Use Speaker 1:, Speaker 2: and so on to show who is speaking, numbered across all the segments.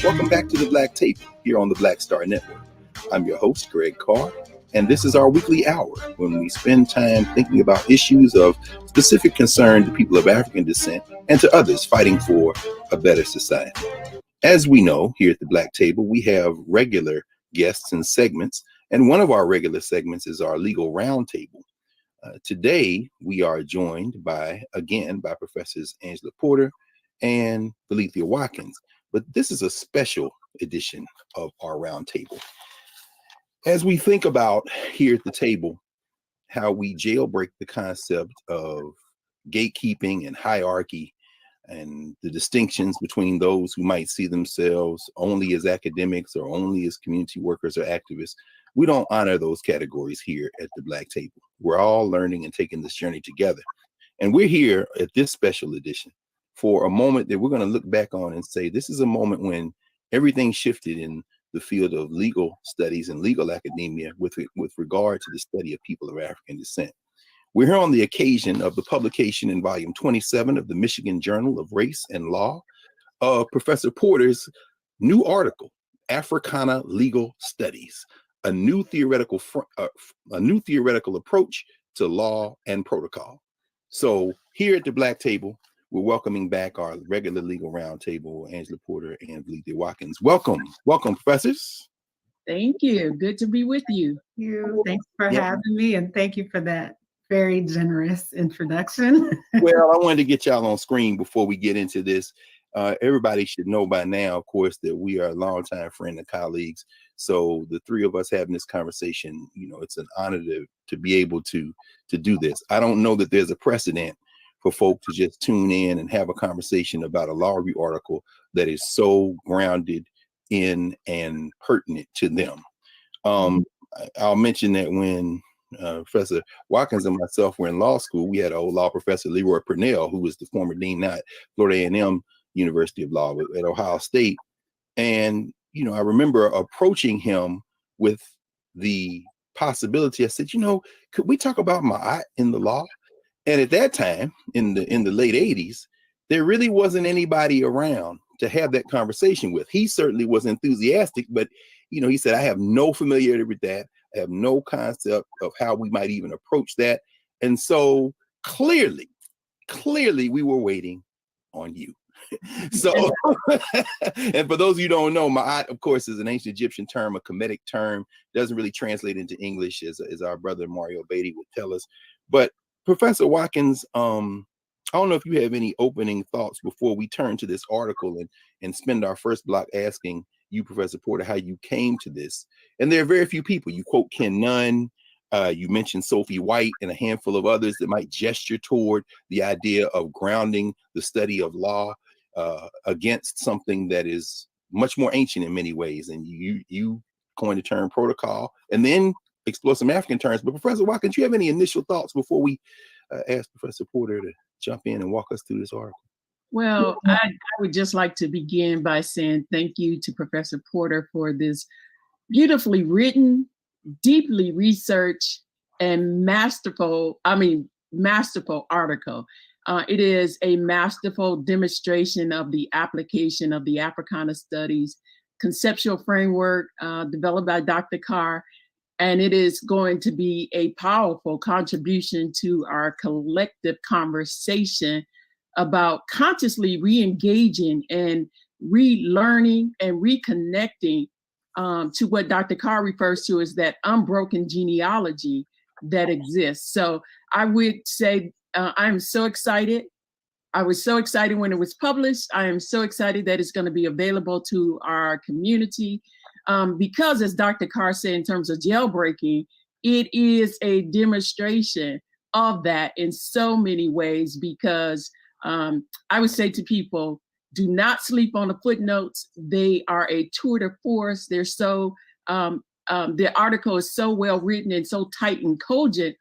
Speaker 1: Welcome back to the Black Table here on the Black Star Network. I'm your host, Greg Carr, and this is our weekly hour when we spend time thinking about issues of specific concern to people of African descent and to others fighting for a better society. As we know, here at the Black Table, we have regular guests and segments, and one of our regular segments is our legal roundtable. Today, we are joined by Professors Angela Porter and Valethia Watkins. But this is a special edition of our roundtable. As we think about here at the table, how we jailbreak the concept of gatekeeping and hierarchy and the distinctions between those who might see themselves only as academics or only as community workers or activists, we don't honor those categories here at the Black Table. We're all learning and taking this journey together. And we're here at this special edition for a moment that we're going to look back on and say, this is a moment when everything shifted in the field of legal studies and legal academia with regard to the study of people of African descent. We're here on the occasion of the publication in volume 27 of the Michigan Journal of Race and Law of Professor Porter's new article, Africana Legal Studies, a new theoretical approach to law and protocol. So here at the Black Table, we're welcoming back our regular legal roundtable, Angela Porter and Valethia Watkins. Welcome, professors.
Speaker 2: Thank you. Good to be with you.
Speaker 3: Thanks for having me, and thank you for that very generous introduction.
Speaker 1: Well, I wanted to get y'all on screen before we get into this. Everybody should know by now, of course, that we are a longtime friend and colleagues. So the three of us having this conversation, it's an honor to be able to do this. I don't know that there's a precedent for folk to just tune in and have a conversation about a law review article that is so grounded in and pertinent to them. I'll mention that when Professor Watkins and myself were in law school, we had an old law professor, Leroy Purnell, who was the former dean now at Florida A&M University of Law at Ohio State. And I remember approaching him with the possibility. I said, could we talk about Ma'at in the law? And at that time, in the late 80s, there really wasn't anybody around to have that conversation with. He certainly was enthusiastic, but he said, I have no familiarity with that. I have no concept of how we might even approach that. And so clearly we were waiting on you. So, and for those of you who don't know, Ma'at, of course, is an ancient Egyptian term, a Kemetic term, doesn't really translate into English, as our brother Mario Beatty would tell us. But Professor Watkins, I don't know if you have any opening thoughts before we turn to this article and spend our first block asking you, Professor Porter, how you came to this. And there are very few people. You quote Ken Nunn, you mentioned Sophie White and a handful of others that might gesture toward the idea of grounding the study of law against something that is much more ancient in many ways. And you coined the term protocol and then explore some African terms. But Professor Watkins, do you have any initial thoughts before we ask Professor Porter to jump in and walk us through this article?
Speaker 2: Well, I would just like to begin by saying thank you to Professor Porter for this beautifully written, deeply researched, and masterful article. It is a masterful demonstration of the application of the Africana studies conceptual framework developed by Dr. Carr. And it is going to be a powerful contribution to our collective conversation about consciously re-engaging and relearning and reconnecting to what Dr. Carr refers to as that unbroken genealogy that exists. So I would say I'm so excited. I was so excited when it was published. I am so excited that it's going to be available to our community. Because as Dr. Carr said, in terms of jailbreaking, it is a demonstration of that in so many ways, because I would say to people, do not sleep on the footnotes. They are a tour de force. They're so, the article is so well written and so tight and cogent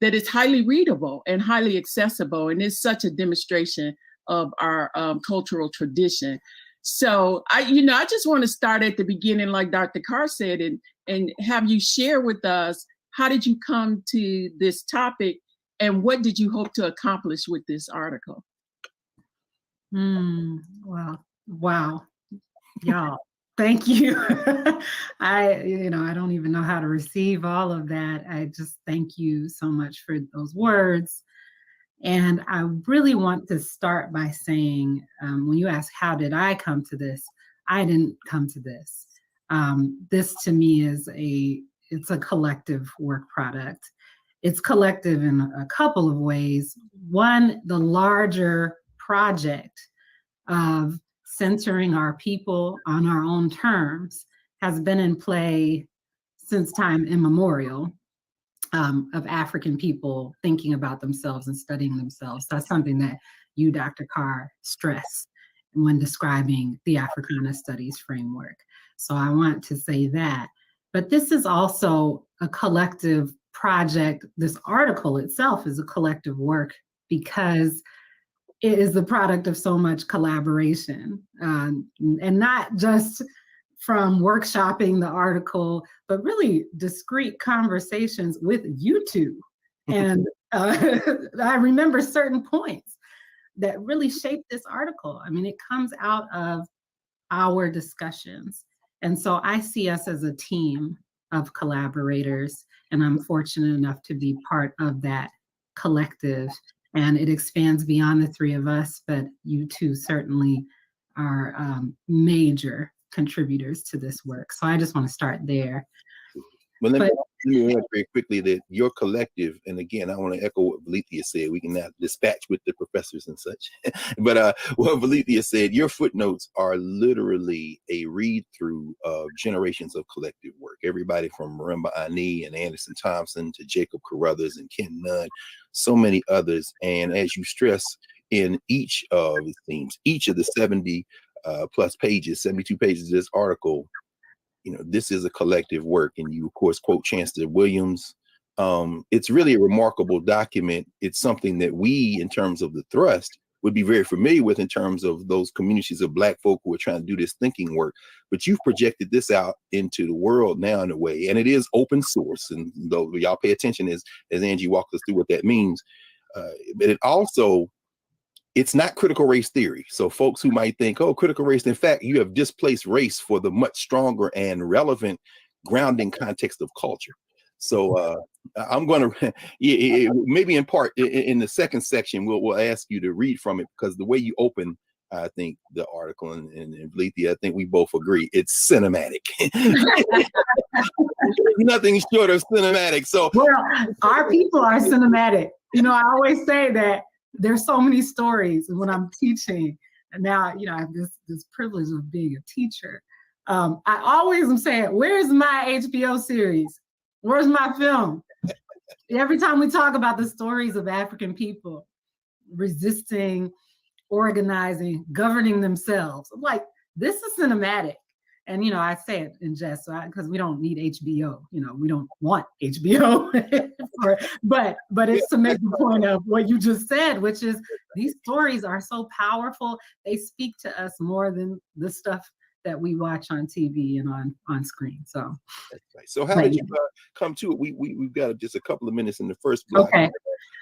Speaker 2: that it's highly readable and highly accessible. And it's such a demonstration of our cultural tradition. So I just want to start at the beginning, like Dr. Carr said, and have you share with us, how did you come to this topic and what did you hope to accomplish with this article?
Speaker 3: Well, wow, y'all, thank you. I don't even know how to receive all of that. I just thank you so much for those words. And I really want to start by saying, when you ask, how did I come to this? I didn't come to this. This to me is it's a collective work product. It's collective in a couple of ways. One, the larger project of centering our people on our own terms has been in play since time immemorial. Of African people thinking about themselves and studying themselves. That's something that you, Dr. Carr, stress when describing the Africana studies framework. So I want to say that. But this is also a collective project. This article itself is a collective work because it is the product of so much collaboration, and not just from workshopping the article, but really discrete conversations with you two. And I remember certain points that really shaped this article. I mean, it comes out of our discussions. And so I see us as a team of collaborators, and I'm fortunate enough to be part of that collective. And it expands beyond the three of us, but you two certainly are major contributors to this work. So I just want to start there.
Speaker 1: Well, let me add very quickly that your collective, and again, I want to echo what Valethia said. We can now dispatch with the professors and such. But what Valethia said, your footnotes are literally a read-through of generations of collective work. Everybody from Marimba Ani and Anderson Thompson to Jacob Carruthers and Ken Nunn, so many others. And as you stress in each of the themes, each of the 70 plus pages, 72 pages of this article, this is a collective work. And you, of course, quote Chancellor Williams. It's really a remarkable document. It's something that we, in terms of the thrust, would be very familiar with in terms of those communities of Black folk who are trying to do this thinking work. But you've projected this out into the world now in a way, and it is open source. And though y'all pay attention as Angie walks us through what that means, but it also, it's not critical race theory. So folks who might think, oh, critical race, in fact, you have displaced race for the much stronger and relevant grounding context of culture. So I'm going to, maybe in part, in the second section, we'll ask you to read from it, because the way you open, I think, the article, and Vleethia, I think we both agree, it's cinematic. Nothing short of cinematic. So,
Speaker 3: well, our people are cinematic. You know, I always say that there's so many stories when I'm teaching. And now, you know, I have this privilege of being a teacher. I always am saying, where's my HBO series? Where's my film? Every time we talk about the stories of African people resisting, organizing, governing themselves, I'm like, this is cinematic. And, you know, I say it in jest, because we don't need HBO. You know, we don't want HBO. but it's to make the point of what you just said, which is these stories are so powerful. They speak to us more than the stuff that we watch on TV and on screen. So
Speaker 1: that's right. So how did you come to it? We've got just a couple of minutes in the first block.
Speaker 3: Okay.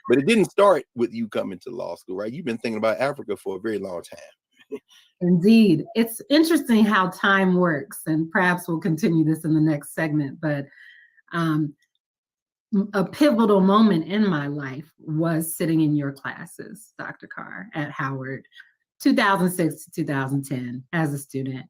Speaker 1: But it didn't start with you coming to law school, right? You've been thinking about Africa for a very long time.
Speaker 3: Indeed. It's interesting how time works, and perhaps we'll continue this in the next segment, but a pivotal moment in my life was sitting in your classes, Dr. Carr, at Howard, 2006 to 2010 as a student,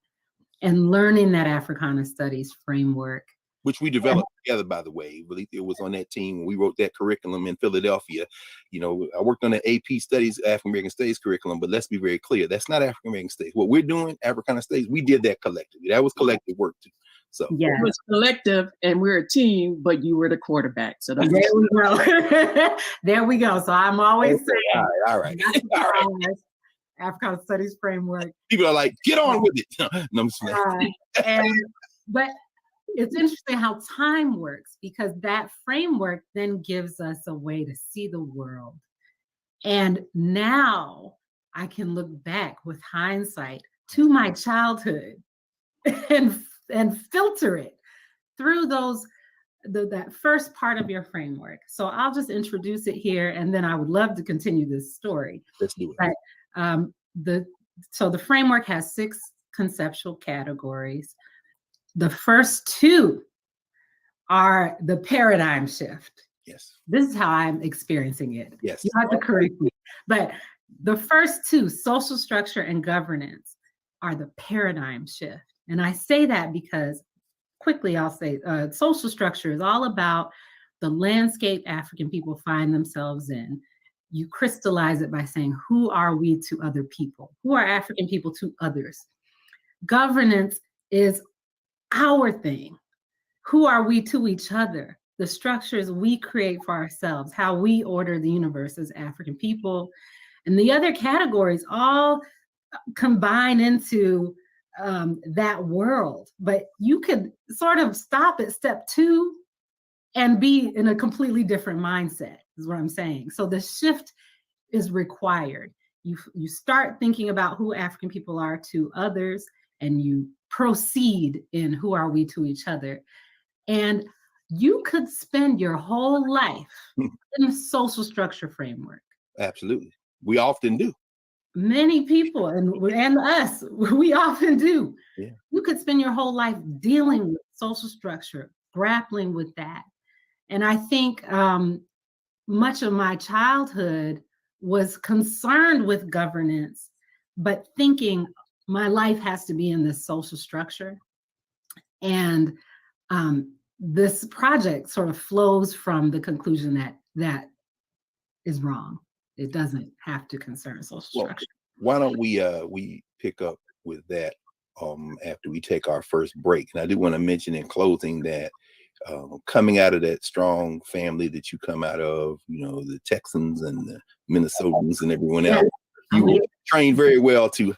Speaker 3: and learning that Africana Studies framework.
Speaker 1: Which we developed together, by the way. It was on that team when we wrote that curriculum in Philadelphia. You know, I worked on the AP Studies, African American Studies curriculum, but let's be very clear, that's not African American Studies. What we're doing, Africana Studies, we did that collectively. That was collective work too. So
Speaker 2: yeah, it was collective, and we're a team, but you were the quarterback. So that's
Speaker 3: there we go. There we go. So I'm always saying,
Speaker 1: all right.
Speaker 3: Africana Studies framework.
Speaker 1: People are like, get on with it. No, I'm
Speaker 3: but it's interesting how time works, because that framework then gives us a way to see the world. And now I can look back with hindsight to my childhood and filter it through that first part of your framework. So I'll just introduce it here, and then I would love to continue this story.
Speaker 1: Let's do it.
Speaker 3: But, so the framework has 6 conceptual categories. The first 2 are the paradigm shift.
Speaker 1: Yes.
Speaker 3: This is how I'm experiencing it.
Speaker 1: Yes.
Speaker 3: You have to correct me. But the first 2, social structure and governance, are the paradigm shift. And I say that because, quickly I'll say, social structure is all about the landscape African people find themselves in. You crystallize it by saying, who are we to other people? Who are African people to others? Governance is our thing. Who are we to each other? The structures we create for ourselves, how we order the universe as African people. And the other categories all combine into that world. But you could sort of stop at step 2 and be in a completely different mindset, is what I'm saying. So the shift is required. You start thinking about who African people are to others, and you proceed in who are we to each other. And you could spend your whole life in a social structure framework.
Speaker 1: Absolutely. We often do.
Speaker 3: Many people, and us, we often do.
Speaker 1: Yeah.
Speaker 3: You could spend your whole life dealing with social structure, grappling with that. And I think much of my childhood was concerned with governance, but thinking my life has to be in this social structure. And this project sort of flows from the conclusion that is wrong. It doesn't have to concern social structure.
Speaker 1: Why don't we pick up with that after we take our first break? And I do want to mention in closing that coming out of that strong family that you come out of, you know, the Texans and the Minnesotans and everyone else, you were trained very well to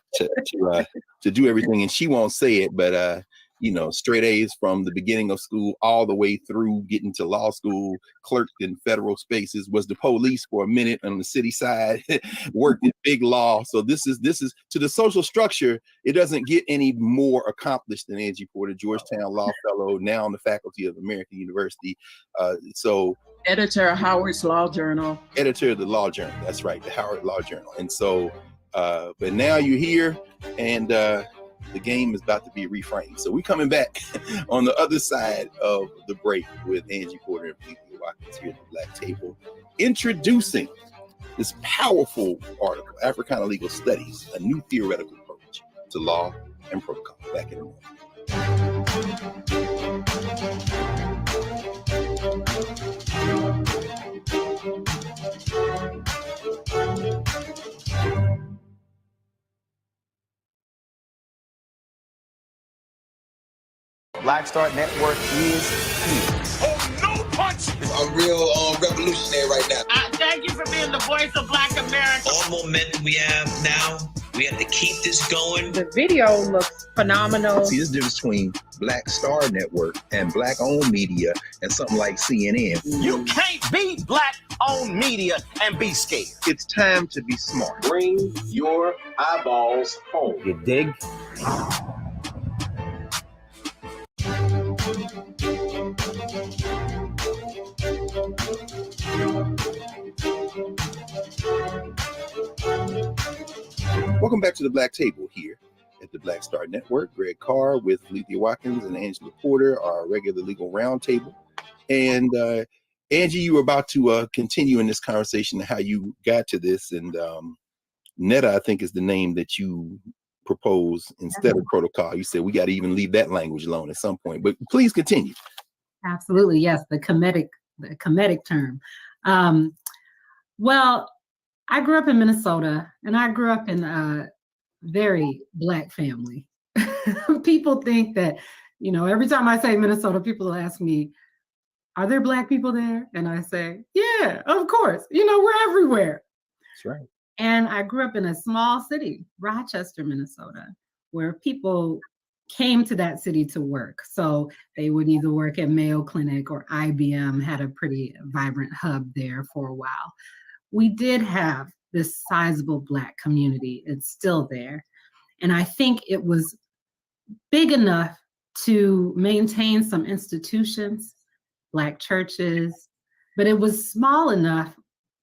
Speaker 1: do everything. And she won't say it, but straight A's from the beginning of school all the way through getting to law school, clerked in federal spaces, was the police for a minute on the city side, worked in big law. So this is to the social structure. It doesn't get any more accomplished than Angie Porter, Georgetown Law Fellow, now on the faculty of American University. So
Speaker 2: editor of Howard's Law Journal.
Speaker 1: Editor of the Law Journal. That's right, the Howard Law Journal. And so, but now you're here, and the game is about to be reframed. So we're coming back on the other side of the break with Angie Porter and Felicia Watkins here at the Black Table, introducing this powerful article, Africana Legal Studies, a new theoretical approach to law and protocol. Back in a moment.
Speaker 4: Black Star Network is here.
Speaker 5: Oh, no punch!
Speaker 6: I'm real revolutionary right now.
Speaker 5: Thank you for being the voice of Black America.
Speaker 7: All momentum we have now, we have to keep this going.
Speaker 8: The video looks phenomenal.
Speaker 1: See, this difference between Black Star Network and Black-owned media and something like CNN.
Speaker 5: You can't be Black-owned media and be scared.
Speaker 1: It's time to be smart.
Speaker 6: Bring your eyeballs home.
Speaker 4: You dig?
Speaker 1: Welcome back to the Black Table here at the Black Star Network. Greg Carr with Felicia Watkins and Angela Porter, our regular legal roundtable. And Angie, you were about to continue in this conversation how you got to this. And Netta, I think, is the name that you propose instead of protocol. You said we got to even leave that language alone at some point. But please continue.
Speaker 3: Absolutely, yes, the comedic term. Well, I grew up in Minnesota, and I grew up in a very Black family. People think that, every time I say Minnesota, people ask me, are there Black people there? And I say, yeah, of course. We're everywhere.
Speaker 1: That's right.
Speaker 3: And I grew up in a small city, Rochester, Minnesota, where people came to that city to work. So they would either work at Mayo Clinic or IBM, had a pretty vibrant hub there for a while. We did have this sizable Black community. It's still there. And I think it was big enough to maintain some institutions, Black churches, but it was small enough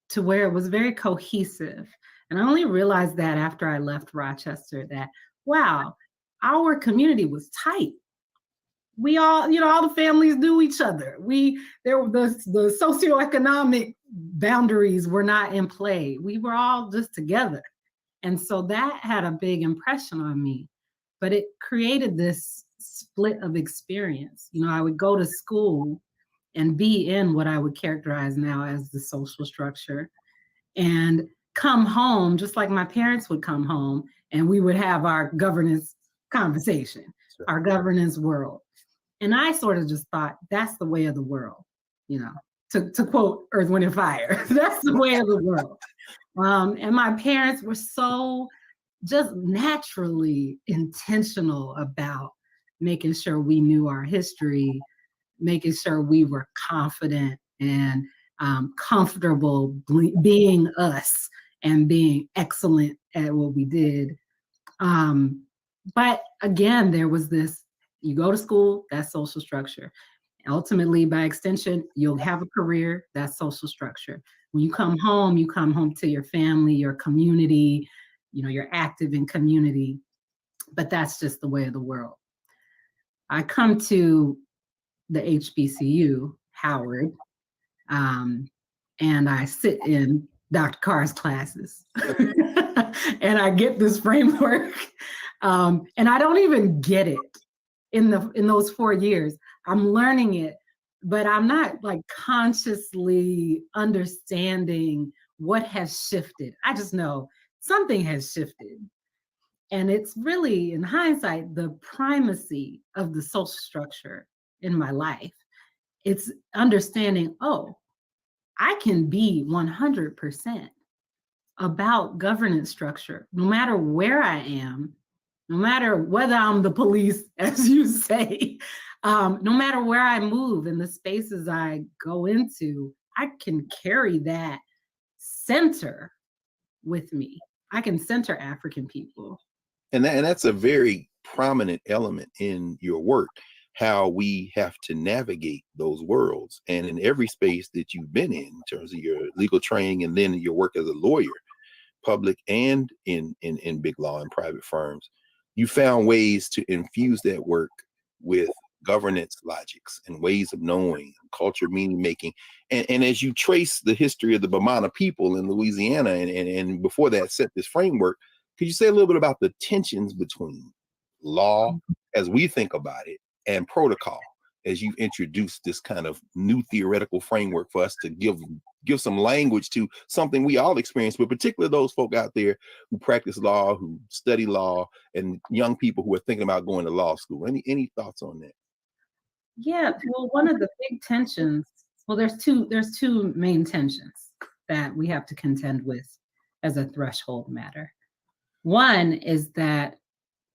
Speaker 3: to where it was very cohesive. And I only realized that after I left Rochester that, wow, our community was tight. We all, all the families knew each other. The socioeconomic boundaries were not in play. We were all just together. And so that had a big impression on me, but it created this split of experience. I would go to school and be in what I would characterize now as the social structure and come home, just like my parents would come home, and we would have our governance conversation, our governance world. And I sort of just thought, that's the way of the world, to quote Earth, Wind, and Fire. That's the way of the world. And my parents were so just naturally intentional about making sure we knew our history, making sure we were confident and comfortable being us and being excellent at what we did. But again, there was this, you go to school, that's social structure. Ultimately, by extension, you'll have a career, that's social structure. When you come home to your family, your community, you're active in community, but that's just the way of the world. I come to the HBCU, Howard, and I sit in Dr. Carr's classes. And I get this framework, and I don't even get it in those 4 years. I'm learning it, but I'm not consciously understanding what has shifted. I just know something has shifted. And it's really, in hindsight, the primacy of the social structure in my life. It's understanding, I can be 100% about governance structure, no matter where I am, no matter whether I'm the police, as you say, no matter where I move and the spaces I go into, I can carry that center with me. I can center African people.
Speaker 1: And that's a very prominent element in your work, how we have to navigate those worlds. And in every space that you've been in terms of your legal training and then your work as a lawyer, public and in big law and private firms, you found ways to infuse that work with governance logics and ways of knowing, culture, meaning making. And as you trace the history of the Bamana people in Louisiana and before that set this framework, could you say a little bit about the tensions between law as we think about it and protocol as you've introduced this kind of new theoretical framework for us to give some language to something we all experience, but particularly those folk out there who practice law, who study law, and young people who are thinking about going to law school? Any thoughts on that?
Speaker 3: Yeah, well, one of the big tensions, well, there's two main tensions that we have to contend with as a threshold matter. One is that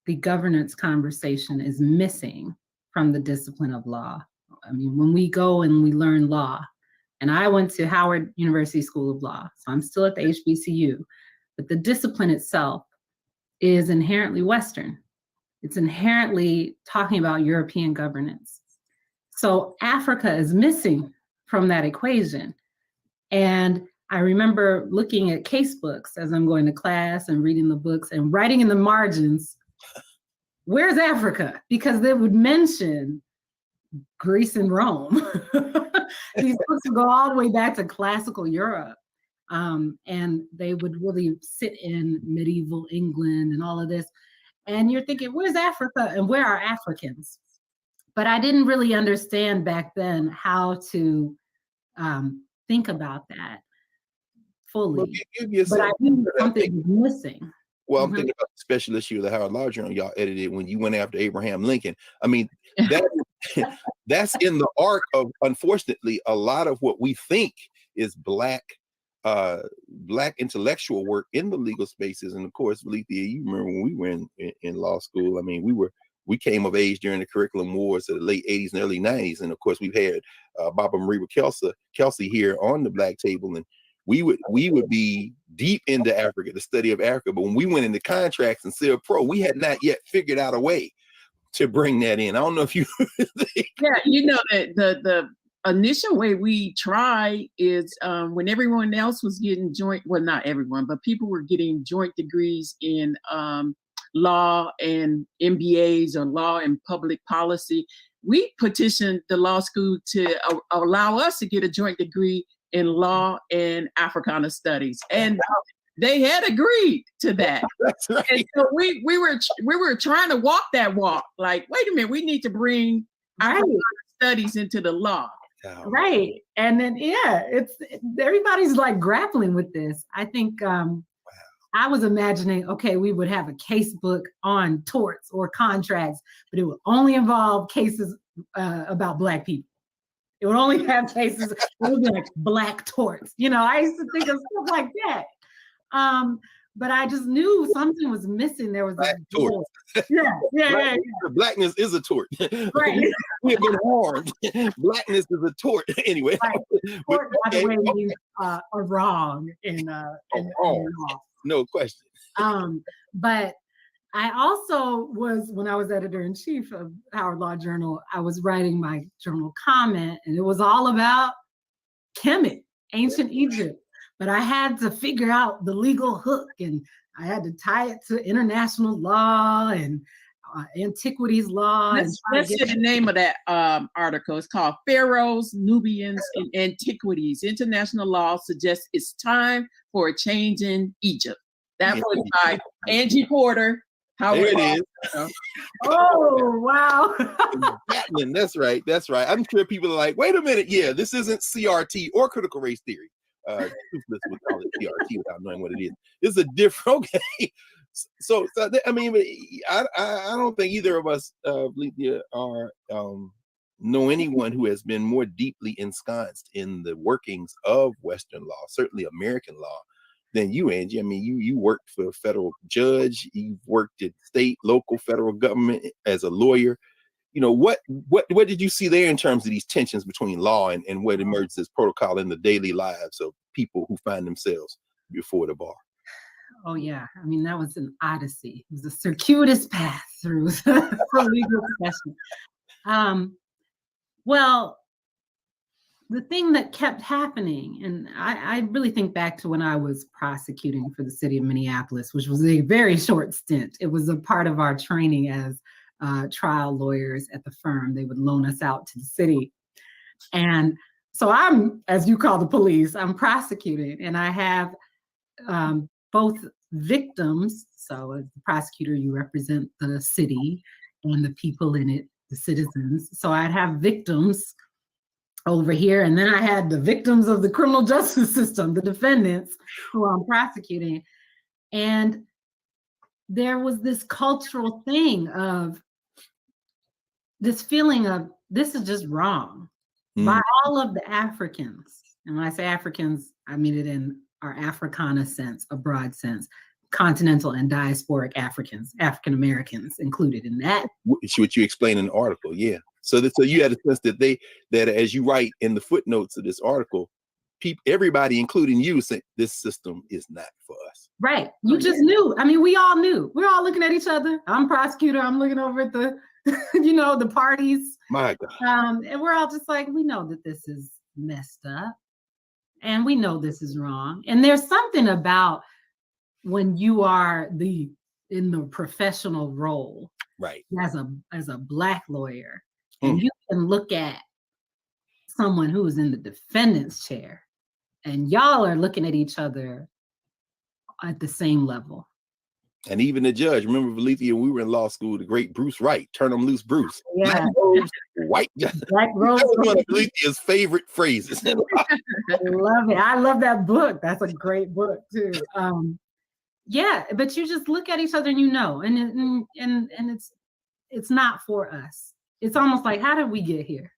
Speaker 3: the governance conversation is missing from the discipline of law. I mean, when we go and we learn law, and I went to Howard University School of Law, so I'm still at the HBCU, but the discipline itself is inherently Western. It's inherently talking about European governance. So Africa is missing from that equation. And I remember looking at case books as I'm going to class and reading the books and writing in the margins, where's Africa? Because they would mention Greece and Rome. These books would go all the way back to classical Europe. And they would really sit in medieval England and all of this. And you're thinking, where's Africa and where are Africans? But I didn't really understand back then how to think about that fully. But I knew something was missing.
Speaker 1: Well, I'm thinking about the special issue of the Howard Law Journal y'all edited when you went after Abraham Lincoln. I mean, that's in the arc of, unfortunately, a lot of what we think is Black intellectual work in the legal spaces. And of course, Alethea, you remember when we were in law school, I mean, we came of age during the curriculum wars of the late 80s and early 90s. And of course, we've had Baba Marie Kelsey here on the Black Table. And we would be deep into Africa, the study of Africa. But when we went into contracts and Civ Pro, we had not yet figured out a way to bring that in. I don't know if you
Speaker 2: Yeah, you know that the initial way we try is when everyone else was getting joint, well, not everyone, but people were getting joint degrees in law and MBAs or law and public policy. We petitioned the law school to allow us to get a joint degree in law and Africana studies, and they had agreed to that.
Speaker 1: That's right.
Speaker 2: And so we were trying to walk that walk. Like, wait a minute, we need to bring Africana studies into the law.
Speaker 3: Right. And then, yeah, everybody's like grappling with this. I think I was imagining, okay, we would have a case book on torts or contracts, but it would only involve cases about Black people. It would only have cases, it would be like Black torts. You know, I used to think of stuff like that. But I just knew something was missing. There was
Speaker 1: Black tort.
Speaker 3: Yeah.
Speaker 1: Blackness is a tort.
Speaker 3: Right.
Speaker 1: We have been warned. Blackness is a tort. Anyway.
Speaker 3: Right. Tort, by the way, means are wrong in law.
Speaker 1: No question.
Speaker 3: But I also was, when I was editor-in-chief of Howard Law Journal, I was writing my journal comment, and it was all about Kemet, ancient Egypt. But I had to figure out the legal hook, and I had to tie it to international law and antiquities law.
Speaker 2: Let's say the name of that article. It's called Pharaohs, Nubians, and Antiquities. International law suggests it's time for a change in Egypt. That was by Angie Porter.
Speaker 1: There it is.
Speaker 3: Oh, wow.
Speaker 1: That's right. I'm sure people are like, wait a minute. Yeah, this isn't CRT or critical race theory. Toothless would call it CRT without knowing what it is. It's a different, okay. So I mean, I don't think either of us are know anyone who has been more deeply ensconced in the workings of Western law, certainly American law, than you, Angie. I mean, you worked for a federal judge. You've worked at state, local, federal government as a lawyer. You know, what did you see there in terms of these tensions between law and what emerges as protocol in the daily lives of people who find themselves before the bar?
Speaker 3: Oh yeah, I mean, that was an odyssey. It was a circuitous path through the legal profession. Well, the thing that kept happening, and I really think back to when I was prosecuting for the city of Minneapolis, which was a very short stint. It was a part of our training as trial lawyers at the firm. They would loan us out to the city. And so I'm, as you call the police, I'm prosecuting, and I have both victims. So as the prosecutor, you represent the city and the people in it, the citizens. So I'd have victims over here, and then I had the victims of the criminal justice system, the defendants who I'm prosecuting. And there was this cultural thing of this feeling of this is just wrong by all of the Africans. And when I say Africans, I mean it in our Africana sense, a broad sense, continental and diasporic Africans, African Americans included in that.
Speaker 1: Which you explain in the article, yeah. So you had a sense that as you write in the footnotes of this article, everybody, including you, say this system is not for us.
Speaker 3: Right. You just knew. I mean, we all knew. We're all looking at each other. I'm prosecutor. I'm looking over at the, the parties.
Speaker 1: My God.
Speaker 3: And we're all just like, we know that this is messed up, and we know this is wrong. And there's something about when you are in the professional role,
Speaker 1: right,
Speaker 3: as a Black lawyer, and you can look at someone who is in the defendant's chair, and y'all are looking at each other at the same level. And
Speaker 1: even the judge, remember, Valethia, we were in law school, the great Bruce Wright, turn 'em loose, Bruce.
Speaker 3: Yeah.
Speaker 1: Black rose, white judge.
Speaker 3: Black rose.
Speaker 1: That was one of Valethia's favorite phrases.
Speaker 3: I love it. I love that book. That's a great book too. Yeah, but you just look at each other and and it's not for us. It's almost like, how did we get here?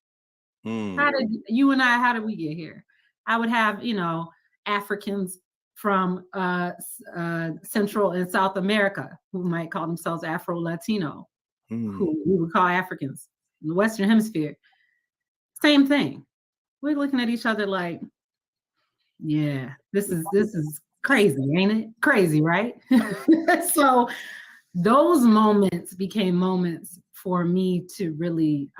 Speaker 3: How did we get here? I would have, Africans from Central and South America who might call themselves Afro-Latino, who we would call Africans in the Western Hemisphere. Same thing. We're looking at each other like, yeah, this is crazy, ain't it? Crazy, right? So those moments became moments for me to really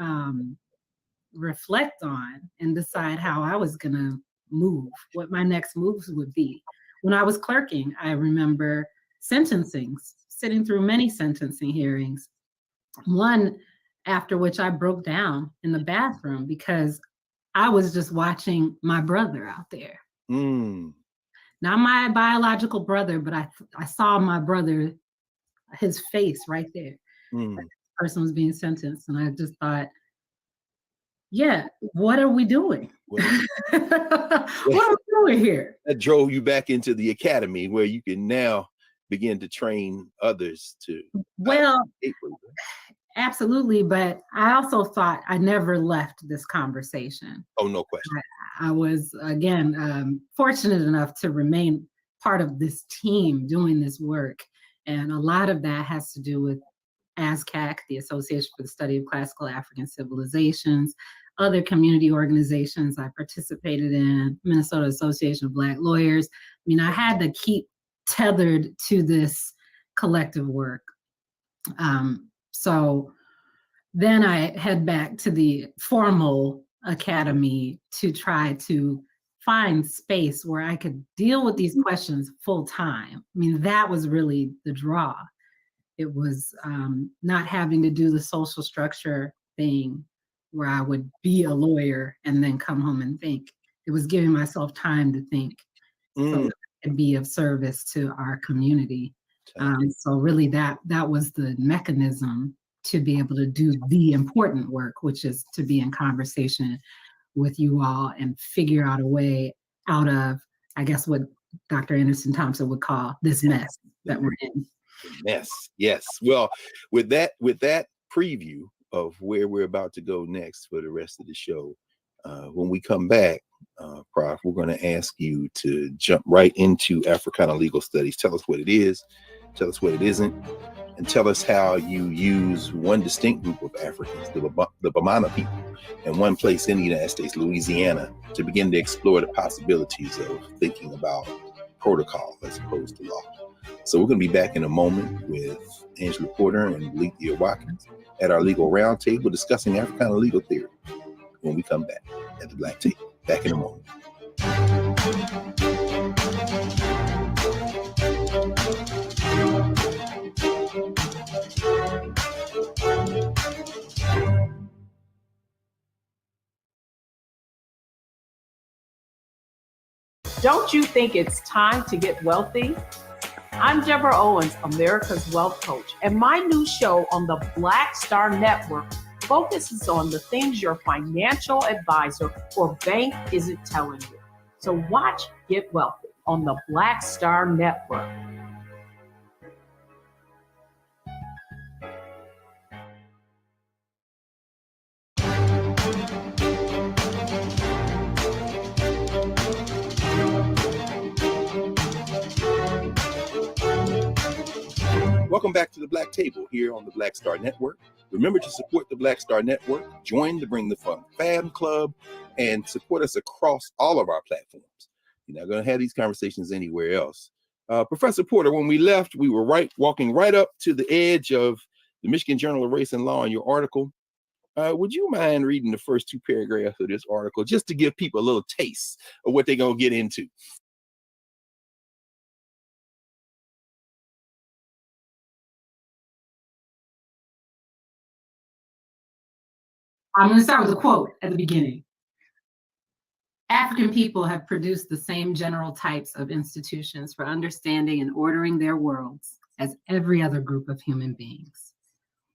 Speaker 3: reflect on and decide how I was gonna move, what my next moves would be. When I was clerking, I remember sitting through many sentencing hearings, one after which I broke down in the bathroom because I was just watching my brother out there. Not my biological brother, but I saw my brother, his face right there. This person was being sentenced, and I just thought, yeah, what are we doing? What are we doing here?
Speaker 1: That drove you back into the academy where you can now begin to train others to.
Speaker 3: Well, absolutely. But I also thought I never left this conversation.
Speaker 1: Oh, no question.
Speaker 3: I was, again, fortunate enough to remain part of this team doing this work. And a lot of that has to do with ASCAC, the Association for the Study of Classical African Civilizations, other community organizations I participated in, Minnesota Association of Black Lawyers. I mean, I had to keep tethered to this collective work. So then I head back to the formal academy to try to find space where I could deal with these questions full time. I mean, that was really the draw. It was not having to do the social structure thing where I would be a lawyer and then come home and think. It was giving myself time to think so that I could be of service to our community. So really that was the mechanism to be able to do the important work, which is to be in conversation with you all and figure out a way out of, I guess, what Dr. Anderson Thompson would call this mess that we're in.
Speaker 1: Mess, yes. Well, with that preview of where we're about to go next for the rest of the show, when we come back, Prof, we're going to ask you to jump right into Africana legal studies. Tell us what it is, tell us what it isn't, and tell us how you use one distinct group of Africans, the Bamana people, in one place in the United States, Louisiana, to begin to explore the possibilities of thinking about protocol as opposed to law. So we're going to be back in a moment with Angela Porter and Lethea Watkins at our legal roundtable discussing Africana legal theory when we come back at the Black Table. Back in a moment.
Speaker 8: Don't you think it's time to get wealthy? I'm Deborah Owens, America's Wealth Coach, and my new show on the Black Star Network focuses on the things your financial advisor or bank isn't telling you. So watch Get Wealthy on the Black Star Network.
Speaker 1: Welcome back to the Black Table here on the Black Star Network. Remember to support the Black Star Network, join the Bring the Fun Fam Club, and support us across all of our platforms. You're not going to have these conversations anywhere else. Professor Porter, when we left, we were walking right up to the edge of the Michigan Journal of Race and Law in your article. Would you mind reading the first two paragraphs of this article just to give people a little taste of what they're going to get into?
Speaker 3: I'm going to start with a quote at the beginning. African people have produced the same general types of institutions for understanding and ordering their worlds as every other group of human beings.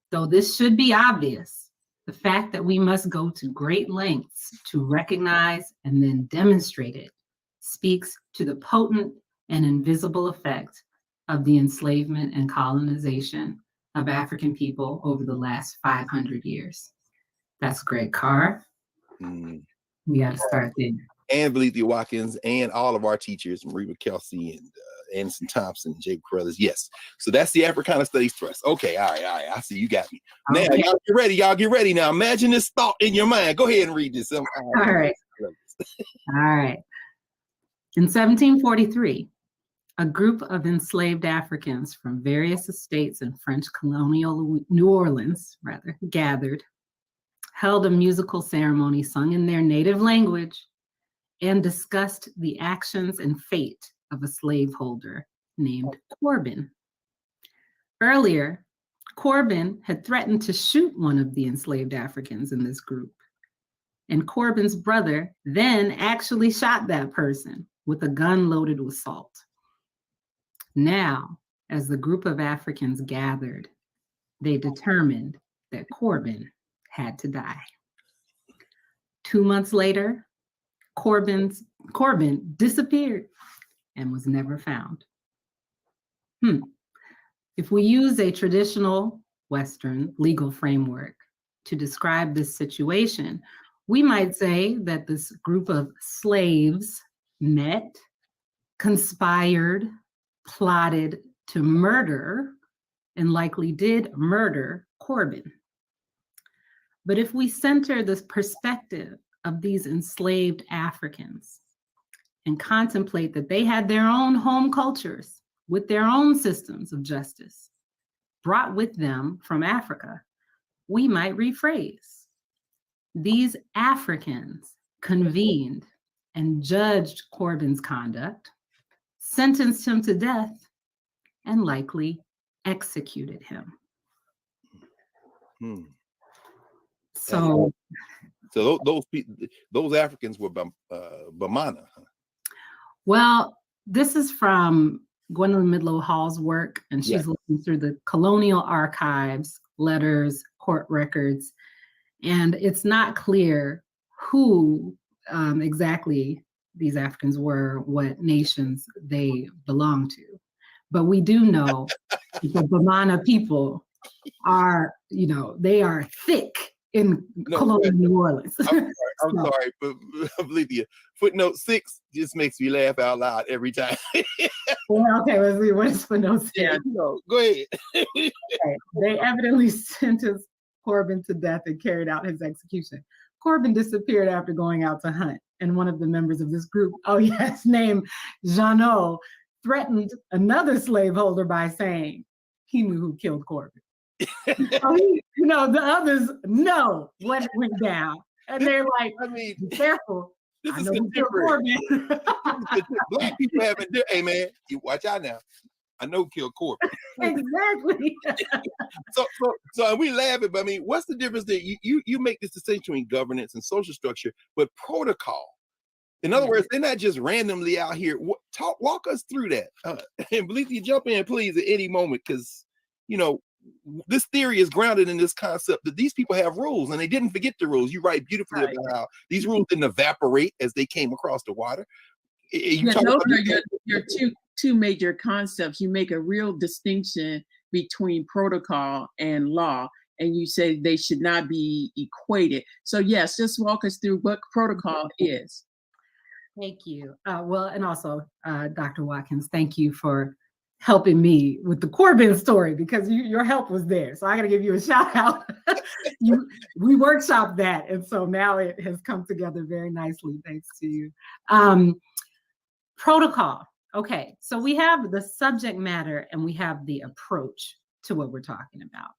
Speaker 3: Though this should be obvious, the fact that we must go to great lengths to recognize and then demonstrate it speaks to the potent and invisible effect of the enslavement and colonization of African people over the last 500 years. That's Greg Carr. We got to start there.
Speaker 1: And Lethea Watkins and all of our teachers, Maria Kelsey and Anderson Thompson and Jay Carruthers. Yes. So that's the Africana Studies Thrust. Okay. All right. I see you got me. Now,
Speaker 3: Okay.
Speaker 1: y'all get ready. Now, imagine this thought in your mind. Go ahead and read this.
Speaker 3: All right. All right. In 1743, a group of enslaved Africans from various estates in French colonial New Orleans, gathered, held a musical ceremony sung in their native language, and discussed the actions and fate of a slaveholder named Corbin. Earlier, Corbin had threatened to shoot one of the enslaved Africans in this group, and Corbin's brother then actually shot that person with a gun loaded with salt. Now, as the group of Africans gathered, they determined that Corbin had to die. 2 months later, Corbin disappeared and was never found. If we use a traditional Western legal framework to describe this situation, we might say that this group of slaves met, conspired, plotted to murder, and likely did murder Corbin. But if we center this perspective of these enslaved Africans and contemplate that they had their own home cultures with their own systems of justice brought with them from Africa, we might rephrase. These Africans convened and judged Corbin's conduct, sentenced him to death, and likely executed him. So
Speaker 1: those Africans were Bamana.
Speaker 3: Well, this is from Gwendolyn Midlow Hall's work, and she's looking through the colonial archives, letters, court records, and it's not clear who exactly these Africans were, what nations they belong to. But we do know the Bamana people are, they are thick in colonial New Orleans.
Speaker 1: I'm sorry, but believe you, footnote 6 just makes me laugh out loud every time.
Speaker 3: Well, okay, let's see. What is footnote 6?
Speaker 1: Yeah, go ahead.
Speaker 3: Okay. They evidently sentenced Corbin to death and carried out his execution. Corbin disappeared after going out to hunt, and one of the members of this group, named Jeannot, threatened another slaveholder by saying he knew who killed Corbin. So the others know what went down, and they're like, "Be careful."
Speaker 1: This is
Speaker 3: Corbin.
Speaker 1: Black people haven't. Hey man, you watch out now. I know who killed Corbin.
Speaker 3: Exactly.
Speaker 1: So we laugh at, but I mean, what's the difference that you make this distinction between governance and social structure, but protocol? In other words, they're not just randomly out here. Walk us through that. And believe you, jump in, please, at any moment, because this theory is grounded in this concept that these people have rules, and they didn't forget the rules. You write beautifully about how these rules didn't evaporate as they came across the water.
Speaker 2: Those are your two major concepts. You make a real distinction between protocol and law, and you say they should not be equated. So yes, just walk us through what protocol is.
Speaker 3: Thank you. Well, and also, Dr. Watkins, thank you for helping me with the Corbin story, because your help was there. So I got to give you a shout out. We workshopped that. And so now it has come together very nicely, thanks to you. Protocol. Okay, so we have the subject matter and we have the approach to what we're talking about.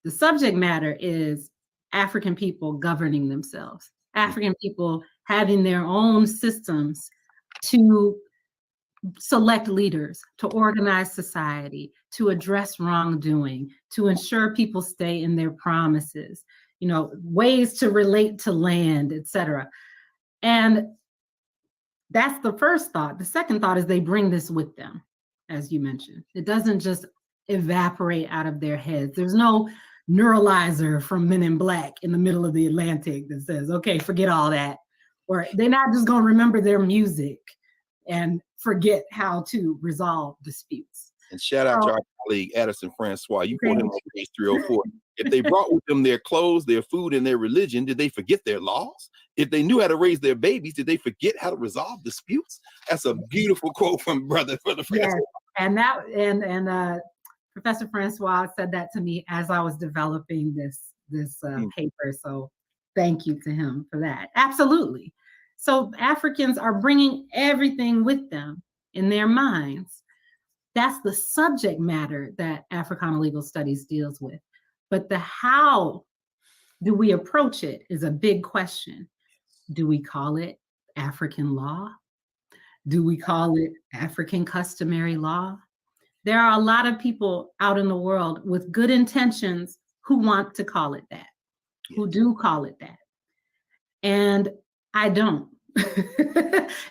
Speaker 3: The subject matter is African people governing themselves, African people having their own systems to select leaders, to organize society, to address wrongdoing, to ensure people stay in their promises, ways to relate to land, etc. And that's the first thought. The second thought is they bring this with them, as you mentioned. It doesn't just evaporate out of their heads. There's no neuralizer from Men in Black in the middle of the Atlantic that says, okay, forget all that. Or they're not just going to remember their music and forget how to resolve disputes.
Speaker 1: And shout out to our colleague, Addison Francois. You quote him on page 304. If they brought with them their clothes, their food, and their religion, did they forget their laws? If they knew how to raise their babies, did they forget how to resolve disputes? That's a beautiful quote from Brother Francois.
Speaker 3: Yes. And Professor Francois said that to me as I was developing this paper. So thank you to him for that. Absolutely. So Africans are bringing everything with them in their minds. That's the subject matter that Africana Legal Studies deals with. But the how do we approach it is a big question. Do we call it African law? Do we call it African customary law? There are a lot of people out in the world with good intentions who want to call it that, who do call it that. And I don't.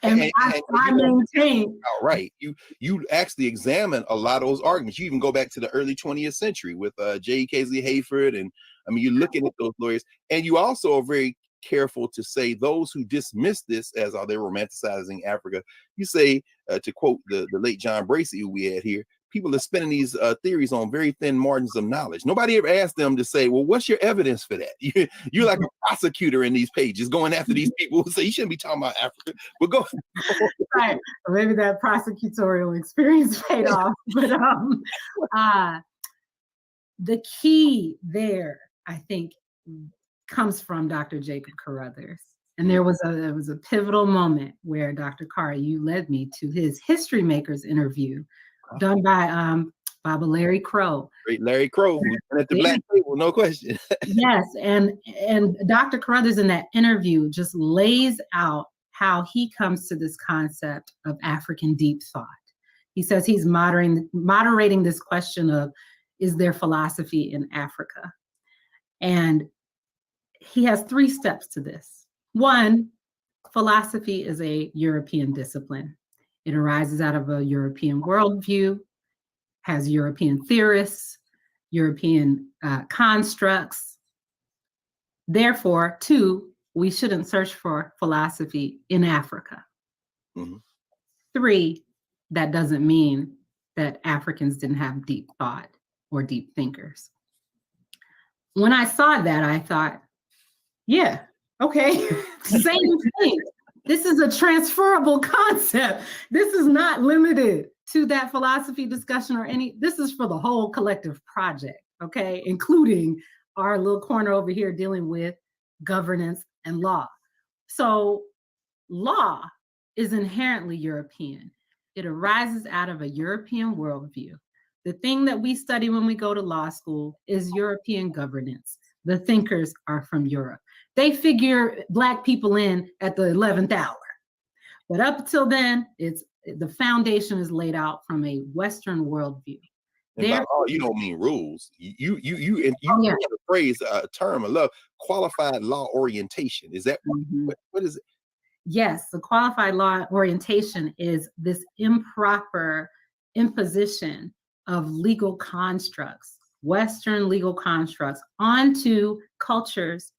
Speaker 3: and I maintain.
Speaker 1: Right. You actually examine a lot of those arguments. You even go back to the early 20th century with J. Casey Hayford. And I mean, you're looking at those lawyers. And you also are very careful to say those who dismiss this as are they romanticizing Africa. You say, to quote the late John Bracey, who we had here, people are spinning these theories on very thin margins of knowledge. Nobody ever asked them to say, well, what's your evidence for that? You're like a prosecutor in these pages going after these people who say you shouldn't be talking about Africa. But go.
Speaker 3: Right. Maybe that prosecutorial experience paid off. But the key there, I think, comes from Dr. Jacob Carruthers. And there was a pivotal moment where Dr. Carr, you led me to his History Makers interview done by Baba Larry Crow. Great
Speaker 1: Larry Crow, at the black table, no question.
Speaker 3: Yes, and Dr. Carruthers in that interview just lays out how he comes to this concept of African deep thought. He says he's moderating this question of, is there philosophy in Africa? And he has 3 steps to this. 1, philosophy is a European discipline. It arises out of a European worldview, has European theorists, European constructs. Therefore, 2, we shouldn't search for philosophy in Africa. 3, that doesn't mean that Africans didn't have deep thought or deep thinkers. When I saw that, I thought, Yeah. Okay. Same thing. This is a transferable concept. This is not limited to that philosophy discussion or this is for the whole collective project, okay? Including our little corner over here dealing with governance and law. So law is inherently European. It arises out of a European worldview. The thing that we study when we go to law school is European governance. The thinkers are from Europe. They figure Black people in at the 11th hour. But up until then, the foundation is laid out from a Western worldview.
Speaker 1: And by law, you don't mean rules. You have a phrase, a term, I love, qualified law orientation. Is that what is it?
Speaker 3: Yes, the qualified law orientation is this improper imposition of legal constructs, Western legal constructs, onto cultures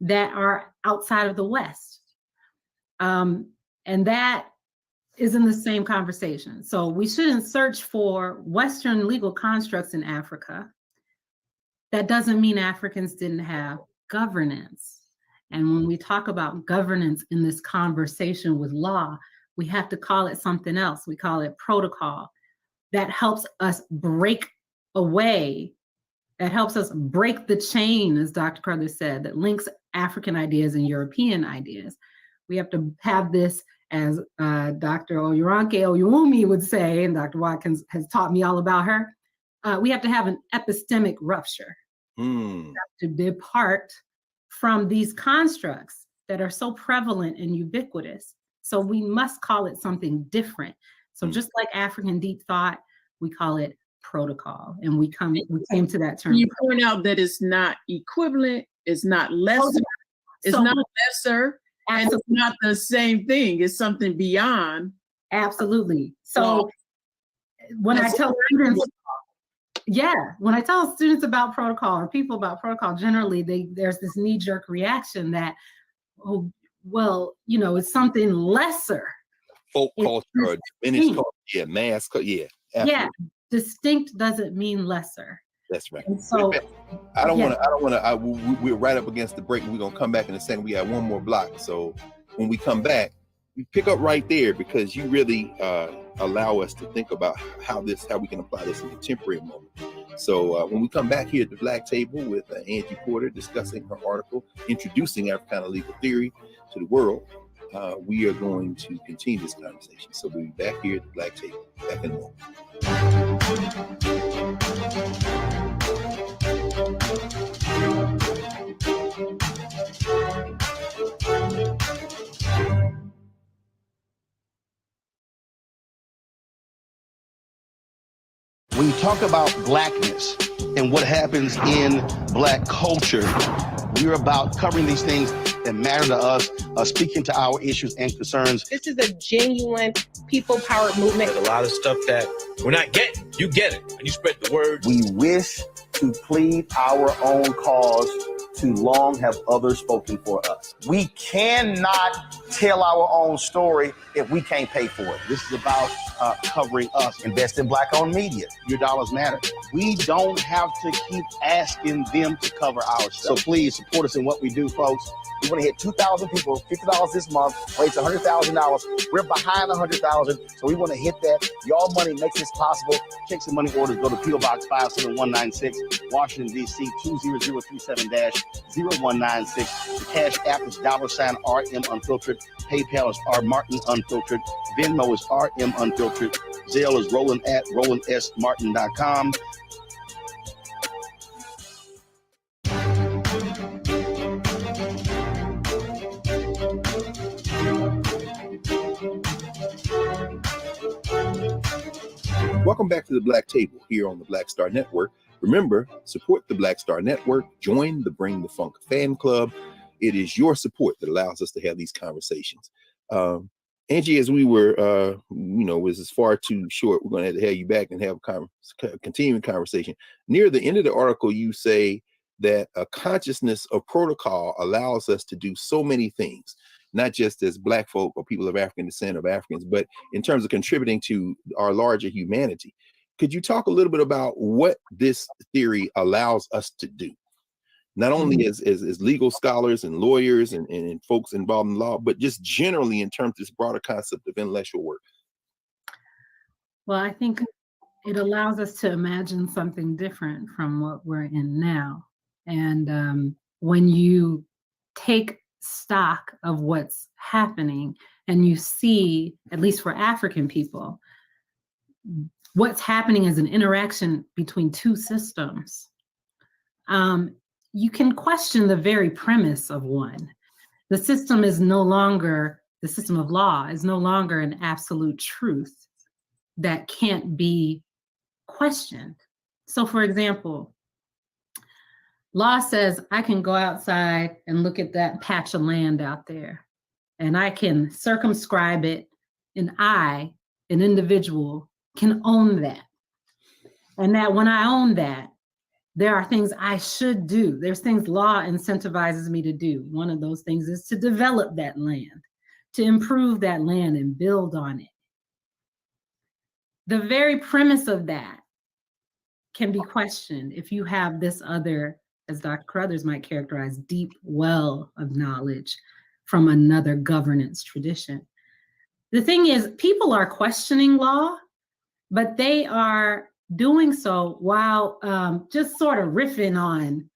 Speaker 3: that are outside of the West. And that is in the same conversation. So we shouldn't search for Western legal constructs in Africa. That doesn't mean Africans didn't have governance. And when we talk about governance in this conversation with law, we have to call it something else. We call it protocol. That helps us break away, that helps us break the chain, as Dr. Carruthers said, that links African ideas and European ideas. We have to have this, as Dr. Oyoranke Oyewumi would say, and Dr. Watkins has taught me all about her, we have to have an epistemic rupture. We have to depart from these constructs that are so prevalent and ubiquitous. So we must call it something different. So just like African deep thought, we call it protocol, and we came to that term.
Speaker 2: You point out that it's not equivalent, it's not lesser, it's not lesser, and it's not the same thing. It's something beyond.
Speaker 3: Absolutely. So when I tell students, when I tell students about protocol or people about protocol, generally there's this knee-jerk reaction that, oh, well, it's something lesser.
Speaker 1: Folk culture or diminished culture, mass culture, absolutely.
Speaker 3: Yeah, distinct doesn't mean lesser.
Speaker 1: That's right.
Speaker 3: And so
Speaker 1: I don't want to. We're right up against the break. We're gonna come back in a second. We got one more block. So when we come back, we pick up right there because you really allow us to think about how we can apply this in a contemporary moment. So when we come back here at the Black Table with Angie Porter discussing her article, Introducing Africana Legal Theory to the World, we are going to continue this conversation. So we'll be back here at the Black Table. Back in a moment.
Speaker 9: When you talk about Blackness and what happens in Black culture, we're about covering these things that matter to us, speaking to our issues and concerns.
Speaker 10: This is a genuine people-powered movement.
Speaker 7: There's a lot of stuff that we're not getting. You get it, and you spread the word.
Speaker 5: We wish to plead our own cause. Too long have others spoken for us. We cannot tell our own story if we can't pay for it.
Speaker 9: This is about covering us.
Speaker 5: Invest in Black-owned media.
Speaker 9: Your dollars matter. We don't have to keep asking them to cover our stuff. So please support us in what we do, folks.
Speaker 5: We want to hit 2,000 people, $50 this month, raise $100,000. We're behind 100,000, so we want to hit that. Your money makes this possible.
Speaker 9: Checks and money orders go to P.O. Box 57196, Washington, D.C. 20037-0196. The Cash App is $RM Unfiltered. PayPal is R Martin Unfiltered. Venmo is RM Unfiltered. Zelle is Roland at RolandSMartin.com.
Speaker 1: Welcome back to the Black Table here on the Black Star Network. Remember, support the Black Star Network. Join the Bring the Funk fan club. It is your support that allows us to have these conversations. Angie, as we were, was as far too short, we're going to have to have you back and have a continuing conversation. Near the end of the article, you say that a consciousness of protocol allows us to do so many things, not just as Black folk or people of African descent of Africans, but in terms of contributing to our larger humanity. Could you talk a little bit about what this theory allows us to do? not only as legal scholars and lawyers and folks involved in law, but just generally in terms of this broader concept of intellectual work?
Speaker 3: Well, I think it allows us to imagine something different from what we're in now. And when you take stock of what's happening and you see, at least for African people, what's happening as an interaction between two systems, you can question the very premise of one. The system is no longer, the system of law is no longer an absolute truth that can't be questioned. So for example, law says I can go outside and look at that patch of land out there, and I can circumscribe it, and I, an individual, can own that. And that when I own that, there are things I should do. There's things law incentivizes me to do. One of those things is to develop that land, to improve that land and build on it. The very premise of that can be questioned if you have this other, as Dr. Carruthers might characterize, deep well of knowledge from another governance tradition. The thing is, people are questioning law, but they are doing so while just sort of riffing on,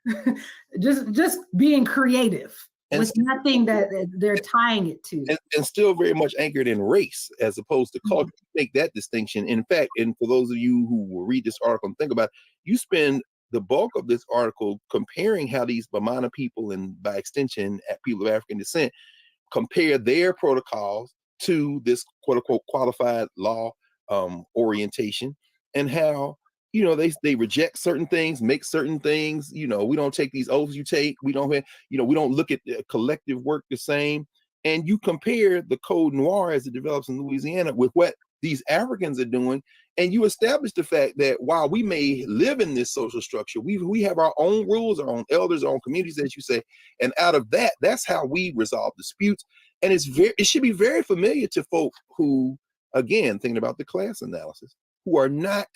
Speaker 3: just being creative.
Speaker 1: And
Speaker 3: with nothing that they're tying it to.
Speaker 1: And still very much anchored in race as opposed to culture. Make that distinction. In fact, and for those of you who will read this article and think about it, you spend the bulk of this article comparing how these Bamana people, and by extension, people of African descent, compare their protocols to this quote unquote qualified law orientation, and how, you know, they reject certain things, make certain things, you know, we don't take these oaths you take, we don't have, you know, we don't look at collective work the same. And you compare the Code Noir as it develops in Louisiana with what these Africans are doing, and you establish the fact that while we may live in this social structure, we have our own rules, our own elders, our own communities, as you say, and out of that, that's how we resolve disputes. And it should be very familiar to folk who, again, thinking about the class analysis, who are not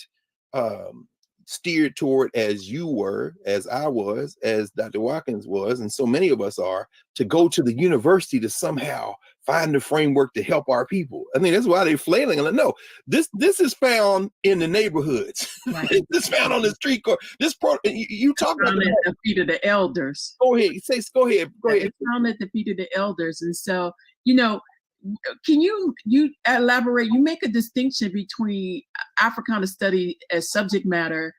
Speaker 1: steered toward, as you were, as I was, as Dr. Watkins was, and so many of us are, to go to the university to somehow find the framework to help our people. I mean, that's why they're flailing. And no, this is found in the neighborhoods. Right. This found on the street corner. You talk about
Speaker 2: at the feet of the elders.
Speaker 1: Go ahead. Go ahead.
Speaker 2: It's found at the feet of the elders. And so, you know, can you elaborate? You make a distinction between Africana study as subject matter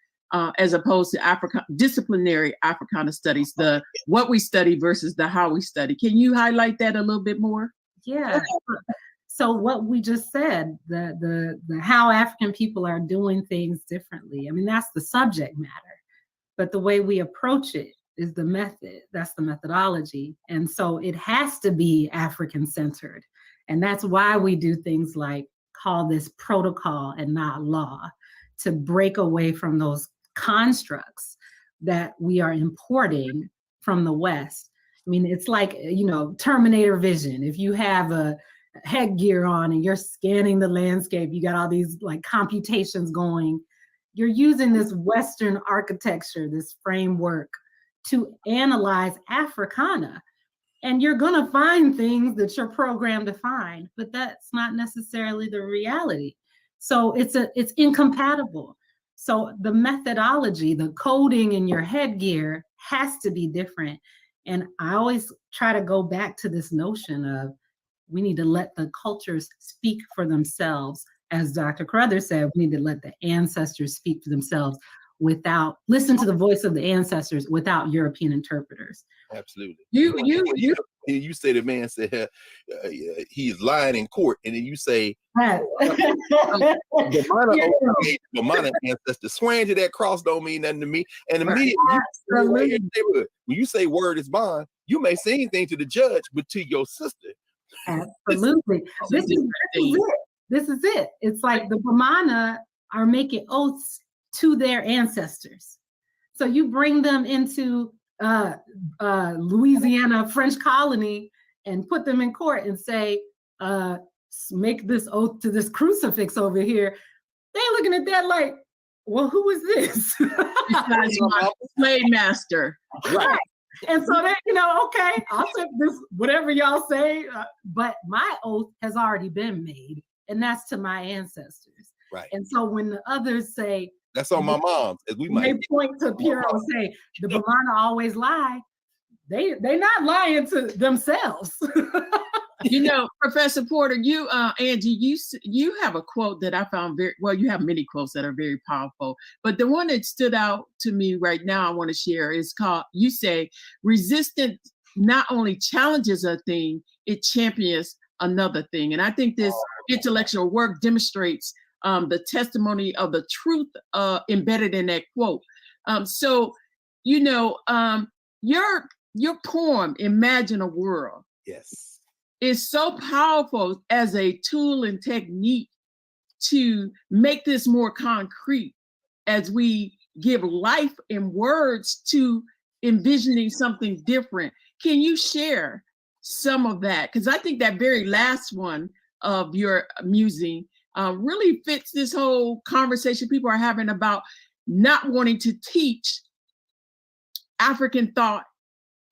Speaker 2: as opposed to disciplinary Africana studies, the what we study versus the how we study. Can you highlight that a little bit more?
Speaker 3: Yeah. So what we just said, the how African people are doing things differently. I mean, that's the subject matter, but the way we approach it is the method. That's the methodology. And so it has to be African centered. And that's why we do things like call this protocol and not law, to break away from those constructs that we are importing from the West. I mean, it's like, you know, Terminator vision. If you have a headgear on and you're scanning the landscape, you got all these like computations going, you're using this Western architecture, this framework to analyze Africana. And you're going to find things that you're programmed to find, but that's not necessarily the reality. So it's incompatible. So the methodology, the coding in your headgear has to be different. And I always try to go back to this notion of we need to let the cultures speak for themselves. As Dr. Carruthers said, we need to let the ancestors speak for themselves listen to the voice of the ancestors without European interpreters.
Speaker 1: Absolutely. You say the man said he's lying in court, and then you say the Bamana ancestor swearing to that cross don't mean nothing to me. And immediately when you say word is bond, you may say anything to the judge, but to your sister.
Speaker 3: Absolutely. This is it. It's like the Bamana are making oaths to their ancestors. So you bring them into Louisiana French colony and put them in court and say, make this oath to this crucifix over here. They're looking at that like, well, who is this?
Speaker 2: Because my slave master.
Speaker 1: Right.
Speaker 3: And so then, okay, I'll take this, whatever y'all say, but my oath has already been made, and that's to my ancestors.
Speaker 1: Right.
Speaker 3: And so when the others say,
Speaker 1: that's on my mom, as we might
Speaker 3: they point to Pierre and say, the Bamana always lie, they're not lying to themselves.
Speaker 2: Professor Porter, you, Angie, you have a quote that I found you have many quotes that are very powerful, but the one that stood out to me right now I want to share is called, you say, resistance not only challenges a thing, it champions another thing. And I think this intellectual work demonstrates the testimony of the truth embedded in that quote. Your poem, Imagine a World,
Speaker 1: yes,
Speaker 2: is so powerful as a tool and technique to make this more concrete as we give life and words to envisioning something different. Can you share some of that? Because I think that very last one of your musing really fits this whole conversation people are having about not wanting to teach African thought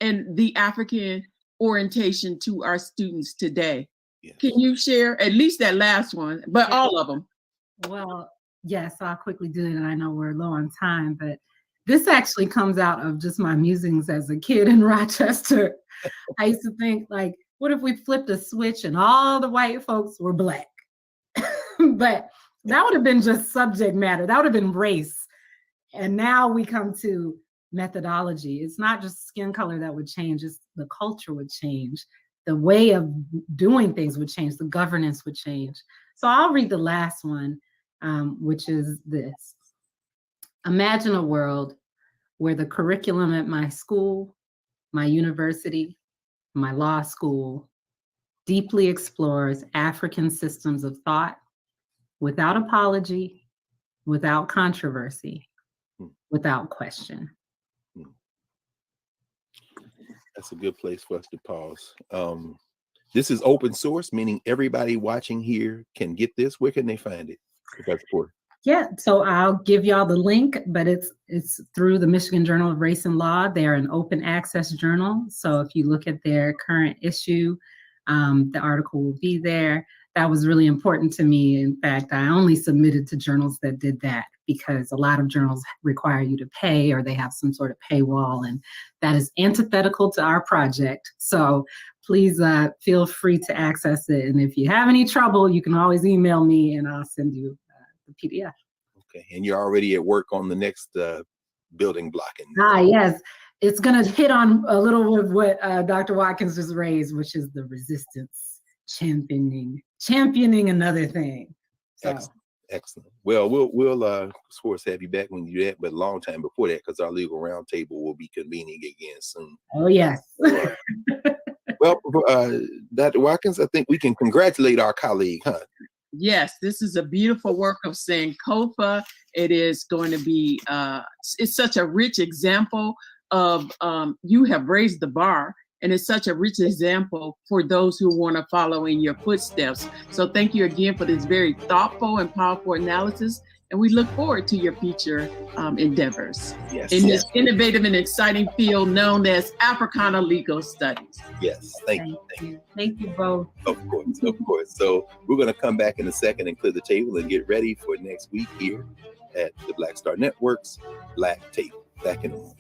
Speaker 2: and the African orientation to our students today. Yes. Can you share at least that last one, but all of them?
Speaker 3: Well, yes, I'll quickly do it, and I know we're low on time, but this actually comes out of just my musings as a kid in Rochester. I used to think, like, what if we flipped a switch and all the white folks were Black? But that would have been just subject matter. That would have been race. And now we come to methodology. It's not just skin color that would change, it's the culture would change. The way of doing things would change. The governance would change. So I'll read the last one, which is this. Imagine a world where the curriculum at my school, my university, my law school deeply explores African systems of thought without apology, without controversy, without question.
Speaker 1: That's a good place for us to pause. This is open source, meaning everybody watching here can get this. Where can they find it, Professor Porter?
Speaker 3: Yeah, so I'll give y'all the link, but it's through the Michigan Journal of Race and Law. They're an open access journal. So if you look at their current issue, the article will be there. That was really important to me. In fact, I only submitted to journals that did that because a lot of journals require you to pay or they have some sort of paywall, and that is antithetical to our project. So please feel free to access it. And if you have any trouble, you can always email me and I'll send you the PDF.
Speaker 1: Okay, and you're already at work on the next building block.
Speaker 3: Yes, it's gonna hit on a little of what Dr. Watkins just raised, which is the resistance, championing another thing. So.
Speaker 1: Excellent. Well, we'll of course have you back when you do that, but a long time before that, because our legal roundtable will be convening again soon.
Speaker 3: Oh yes.
Speaker 1: Well, Dr. Watkins, I think we can congratulate our colleague, huh?
Speaker 2: Yes, this is a beautiful work of Sankofa. It is going to be, it's such a rich example of, you have raised the bar, and it's such a rich example for those who want to follow in your footsteps. So thank you again for this very thoughtful and powerful analysis, and we look forward to your future endeavors in this innovative and exciting field known as Africana Legal Studies.
Speaker 1: Yes, thank you.
Speaker 3: Thank you both.
Speaker 1: Of course. So we're going to come back in a second and clear the table and get ready for next week here at the Black Star Network's Black Table. Back in a moment.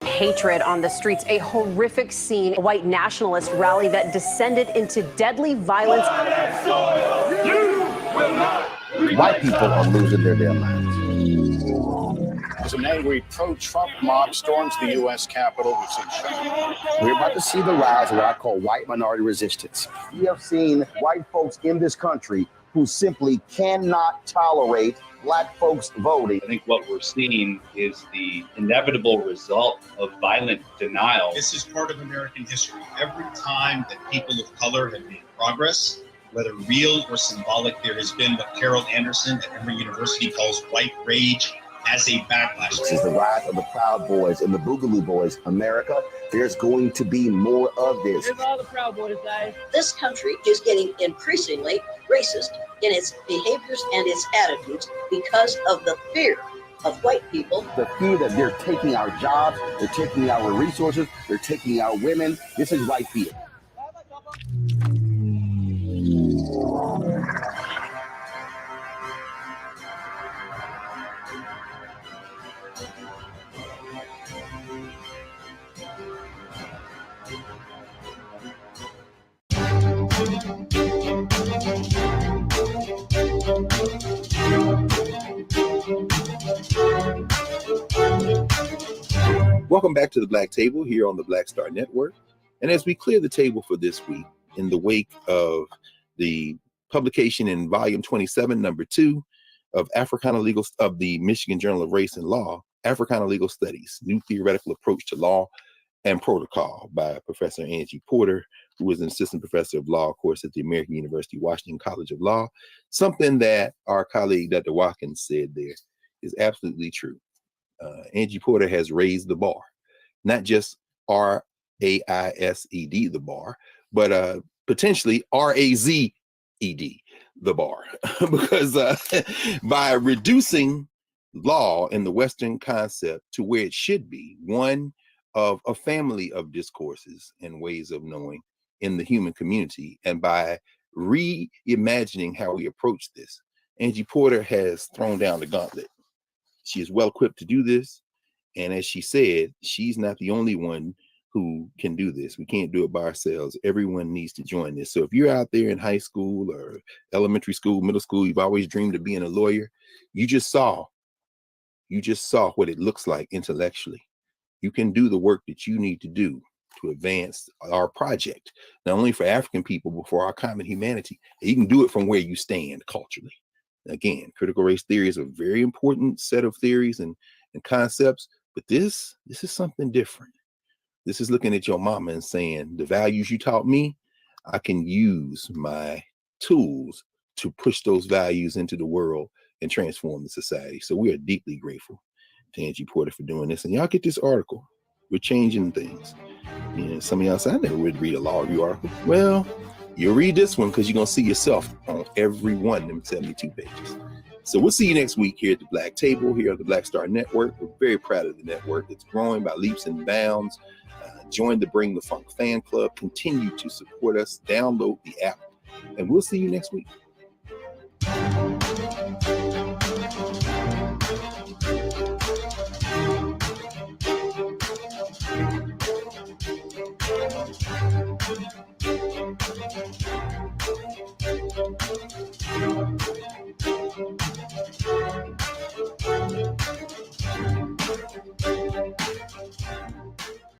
Speaker 11: Hatred on the streets, a horrific scene, a white nationalist rally that descended into deadly violence.
Speaker 9: White people are losing their damn minds.
Speaker 12: As an angry pro-Trump mob storms the U.S. Capitol,
Speaker 9: we're about to see the rise of what I call white minority resistance. We have seen white folks in this country who simply cannot tolerate Black folks voting.
Speaker 13: I think what we're seeing is the inevitable result of violent denial.
Speaker 14: This is part of American history. Every time that people of color have made progress, whether real or symbolic, there has been what Carol Anderson at Emory University calls white rage as a backlash.
Speaker 9: This is the rise of the Proud Boys and the Boogaloo Boys. America, there's going to be more of this.
Speaker 15: Here's all the Proud Boys, guys.
Speaker 16: This country is getting increasingly racist in its behaviors and its attitudes because of the fear of white people.
Speaker 9: The fear that they're taking our jobs, they're taking our resources, they're taking our women. This is white fear.
Speaker 1: Welcome back to the Black Table here on the Black Star Network. And as we clear the table for this week, in the wake of the publication in volume 27, number 2 of Africana Legal of the Michigan Journal of Race and Law, Africana Legal Studies, New Theoretical Approach to Law and Protocol by Professor Angie Porter, who is an assistant professor of law, of course, at the American University Washington College of Law. Something that our colleague, Dr. Watkins, said there is absolutely true. Angie Porter has raised the bar, not just RAISED, the bar, but potentially RAZED, the bar, because by reducing law in the Western concept to where it should be, one of a family of discourses and ways of knowing in the human community, and by reimagining how we approach this, Angie Porter has thrown down the gauntlet. She is well equipped to do this. And as she said, she's not the only one who can do this. We can't do it by ourselves. Everyone needs to join this. So if you're out there in high school or elementary school, middle school, you've always dreamed of being a lawyer, you just saw what it looks like intellectually. You can do the work that you need to do to advance our project, not only for African people, but for our common humanity. And you can do it from where you stand culturally. Again, critical race theory is a very important set of theories and concepts, but this is something different. This is looking at your mama and saying, the values you taught me, I can use my tools to push those values into the world and transform the society. So we are deeply grateful to Angie Porter for doing this. And y'all get this article. We're changing things. You know, some of y'all say, I never would read a law review article. Well, you'll read this one because you're going to see yourself on every one of them 72 pages. So we'll see you next week here at the Black Table, here at the Black Star Network. We're very proud of the network. It's growing by leaps and bounds. Join the Bring the Funk fan club. Continue to support us. Download the app. And we'll see you next week.